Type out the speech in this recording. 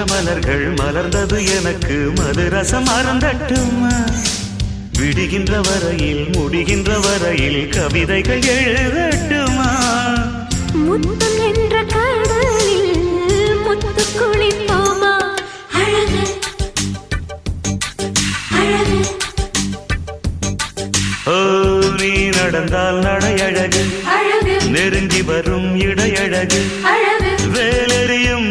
மலர்கள் மலர்ந்தது எனக்கு மதுரசம் அருந்தட்டுமா விடுகின்ற வரையில் முடிகின்ற வரையில் கவிதைகள் எழுதட்டுமா முத்தம் என்ற கடலில் முத்து குளிப்போமா அழகு அழகு ஓ நீ நடந்தால் நடையழகு அழகு நெருங்கி வரும் இடையழகு அழகு வேலெறியும்